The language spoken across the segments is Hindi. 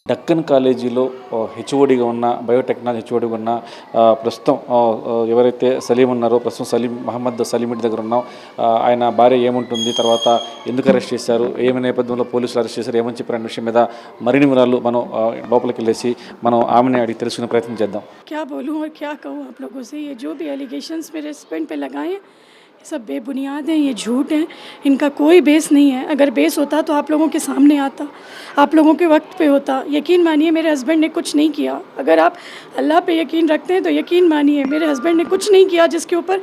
డక్కన్ కాలేజీలో హెచ్ఓడిగా ఉన్న బయోటెక్నాలజీ హెచ్ఓడిగా ఉన్న ప్రస్తుతం ఎవరైతే సలీం ఉన్నారో ప్రస్తుతం మహమ్మద్ సలీం ఇంటి దగ్గర ఉన్నాం. ఆయన భార్య ఏముంటుంది, తర్వాత ఎందుకు అరెస్ట్ చేశారు, ఏమి నేపథ్యంలో పోలీసులు అరెస్ట్ చేశారు, ఏమని చెప్పిన విషయం మీద మరిన్ని వివరాలు మనం లోపలికి వెళ్ళేసి మనం ఆమెని అడిగి తెలుసుకునే ప్రయత్నం చేద్దాం. क्या बोलूं और क्या कहूं आप लोगों से, ये जो भी एलिगेशंस मेरे हस्बैंड पे लगाए हैं ये सब बेबुनियाद हैं, ये झूठ हैं, इनका कोई बेस नहीं है. अगर बेस होता तो आप लोगों के सामने आता, आप लोगों के वक्त पे होता. यकीन मानिए मेरे हस्बैंड ने कुछ नहीं किया. अगर आप अल्लाह पे यकीन रखते हैं तो यकीन मानिए मेरे हस्बैंड ने कुछ नहीं किया जिसके ऊपर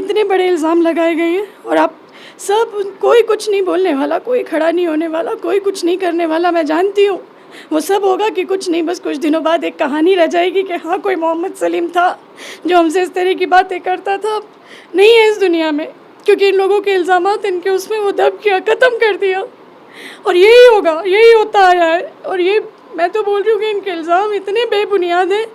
इतने बड़े इल्ज़ाम लगाए गए हैं. और आप सब, कोई कुछ नहीं बोलने वाला, कोई खड़ा नहीं होने वाला, कोई कुछ नहीं करने वाला. मैं जानती हूँ वो सब होगा कि कुछ नहीं, बस कुछ दिनों बाद एक कहानी रह जाएगी कि हाँ कोई मोहम्मद सलीम था जो हमसे इस तरह की बातें करता था. नहीं है इस दुनिया में, क्योंकि इन लोगों के इल्ज़ामात इनके उसमें वो दब किया, ख़त्म कर दिया. और यही होगा, यही होता आया है. और ये मैं तो बोल रही हूँ कि इनके इल्ज़ाम इतने बेबुनियाद हैं,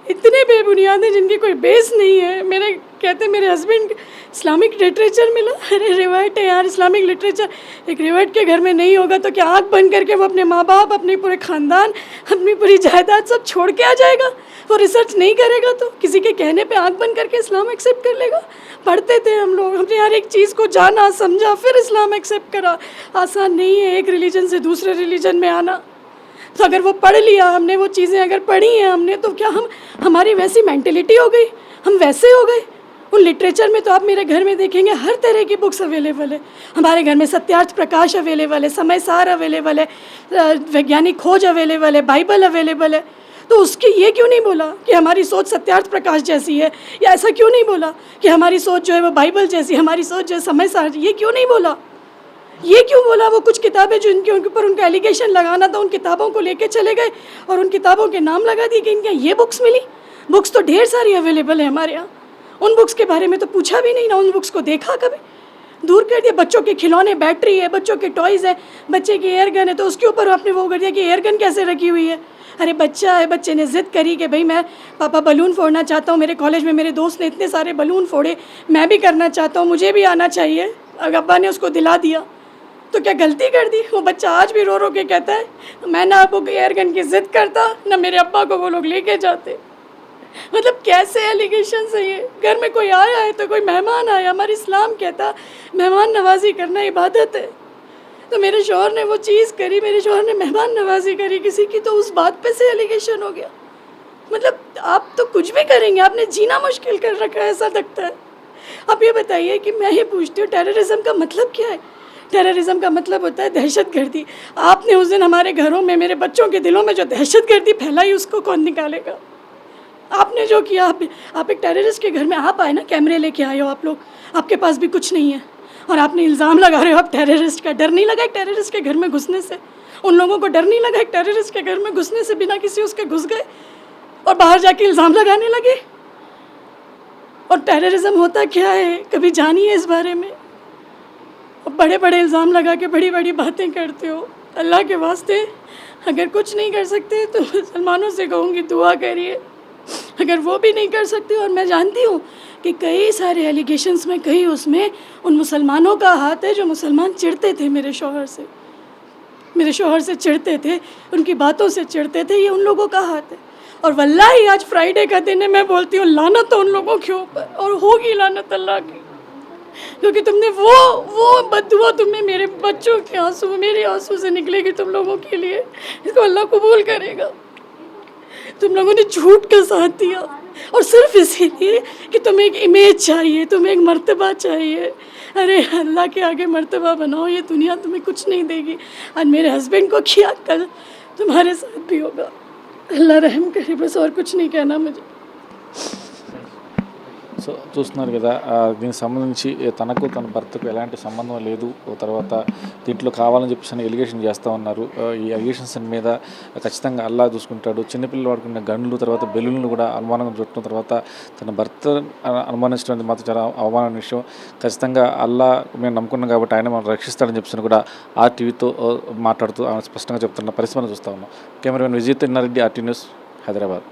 इतने बेबुनियाद हैं जिनकी कोई बेस नहीं है. कहते मेरे हस्बैंड इस्लामिक लिटरेचर मिला. अरे रिवायत है यार, इस्लामिक लिटरेचर एक रिवायत के घर में नहीं होगा तो क्या आँख बंद करके वो अपने माँ बाप, अपने पूरे ख़ानदान, अपनी पूरी जायदाद सब छोड़ के आ जाएगा? वो रिसर्च नहीं करेगा तो किसी के कहने पे आँख बंद करके इस्लाम एक्सेप्ट कर लेगा? पढ़ते थे हम लोग, हमने हर एक चीज़ को जाना समझा फिर इस्लाम एक्सेप्ट करा. आसान नहीं है एक रिलीजन से दूसरे रिलीजन में आना. तो अगर वो पढ़ लिया हमने, वो चीज़ें अगर पढ़ी हैं हमने, तो क्या हमारी वैसी मेंटलिटी हो गई, हम वैसे हो गए? उन लिटरेचर में तो आप मेरे घर में देखेंगे हर तरह की बुक्स अवेलेबल है. हमारे घर में सत्यार्थ प्रकाश अवेलेबल है, समय सार अवेलेबल है, वैज्ञानिक खोज अवेलेबल है, बाइबल अवेलेबल है. तो उसकी ये क्यों नहीं बोला कि हमारी सोच सत्यार्थ प्रकाश जैसी है, या ऐसा क्यों नहीं बोला कि हमारी सोच जो है वो बाइबल जैसी, हमारी सोच जो है समय सार, ये क्यों नहीं बोला? ये क्यों बोला? वो कुछ किताबें जो उनके ऊपर उनका एलिगेशन लगाना था, उन किताबों को लेके चले गए और उन किताबों के नाम लगा दिए कि इनके ये बुक्स मिली. बुक्स तो ढेर सारी अवेलेबल है हमारे यहाँ. उन बुक्स के बारे में तो पूछा भी नहीं, ना उन बुक्स को देखा कभी. दूर कर दिया. बच्चों के खिलौने, बैटरी है, बच्चों के टॉयज़ है, बच्चे की एयर गन है, तो उसके ऊपर आपने वो कर दिया कि एयर गन कैसे रखी हुई है. अरे बच्चा है, बच्चे ने ज़िद करी कि भाई मैं पापा बलून फोड़ना चाहता हूँ, मेरे कॉलेज में मेरे दोस्त ने इतने सारे बलून फोड़े, मैं भी करना चाहता हूँ, मुझे भी आना चाहिए. अगर अब्बा ने उसको दिला दिया तो क्या गलती कर दी? वो बच्चा आज भी रो रो के कहता है मैं ना अब्बू की एयर गन की ज़िद करता, ना मेरे अब्बा को वो लोग लेके जाते. मतलब कैसे एलिगेशन है ये? घर में कोई आया है तो कोई मेहमान आया, हमारा इस्लाम कहता मेहमान नवाजी करना इबादत है. तो मेरे शौहर ने वो चीज़ करी, मेरे शौहर ने मेहमान नवाजी करी किसी की, तो उस बात पे से एलिगेशन हो गया. मतलब आप तो कुछ भी करेंगे, आपने जीना मुश्किल कर रखा है ऐसा लगता है. आप ये बताइए कि मैं ये पूछती हूँ टेररिज्म का मतलब क्या है? टेररिज्म का मतलब होता है दहशतगर्दी. आपने उस दिन हमारे घरों में, मेरे बच्चों के दिलों में जो दहशतगर्दी फैलाई उसको कौन निकालेगा? आपने जो किया, आप एक टेररिस्ट के घर में आप आए ना, कैमरे लेके आए हो आप लोग, आपके पास भी कुछ नहीं है और आपने इल्ज़ाम लगा रहे हो आप टेररिस्ट का. डर नहीं लगा एक टेररिस्ट के घर में घुसने से? उन लोगों को डर नहीं लगा एक टेररिस्ट के घर में घुसने से? बिना किसी उसके घुस गए और बाहर जाके इल्ज़ाम लगाने लगे. और टेररिज्म होता क्या है कभी जानिए इस बारे में. और बड़े बड़े इल्ज़ाम लगा के बड़ी बड़ी बातें करते हो. अल्लाह के वास्ते अगर कुछ नहीं कर सकते तो मुसलमानों से कहूँगी दुआ करिए, अगर वो भी नहीं कर सकते. और मैं जानती हूँ कि कई सारे एलिगेशंस में, कई उसमें उन मुसलमानों का हाथ है जो मुसलमान चिढ़ते थे मेरे शौहर से चिढ़ते थे, उनकी बातों से चिढ़ते थे. ये उन लोगों का हाथ है. और वल्लाही आज फ्राइडे का दिन है, मैं बोलती हूँ लानत तो उन लोगों के ऊपर, और होगी लानत अल्लाह की, क्योंकि तुमने वो बद्दुआ तुम्हें, मेरे बच्चों के आंसू, मेरे आंसू से निकलेगी तुम लोगों के लिए, इसको अल्लाह कबूल करेगा. तुम लोगों ने झूठ का साथ दिया और सिर्फ इसीलिए कि तुम्हें एक इमेज चाहिए, तुम्हें एक मर्तबा चाहिए. अरे अल्लाह के आगे मर्तबा बनाओ, ये दुनिया तुम्हें कुछ नहीं देगी. आज मेरे हस्बैंड को किया, कल तुम्हारे साथ भी होगा. अल्लाह रहम करे, बस और कुछ नहीं कहना मुझे. సో చూస్తున్నారు కదా, దీనికి సంబంధించి తనకు తన భర్తకు ఎలాంటి సంబంధం లేదు, తర్వాత దీంట్లో కావాలని చెప్పేసి ఎలిగేషన్ చేస్తూ ఉన్నారు. ఈ ఎలిగేషన్స్ మీద ఖచ్చితంగా అల్లా చూసుకుంటాడు. చిన్నపిల్లలు వాడుకున్న గన్లు, తర్వాత బెలూన్లు కూడా అనుమానం చుట్టడం, తర్వాత తన భర్త అనుమానించడం మాత్రం చాలా అవమానమైన విషయం. ఖచ్చితంగా అల్లా మేము నమ్ముకున్నాం కాబట్టి ఆయన మనం రక్షిస్తాడని చెప్పేసి కూడా ఆర్టీవీతో మాట్లాడుతూ స్పష్టంగా చెప్తున్న పరిస్థితిని చూస్తూ ఉన్నాం. Cameraman Vijay Tinnareddy, RT news, Hyderabad.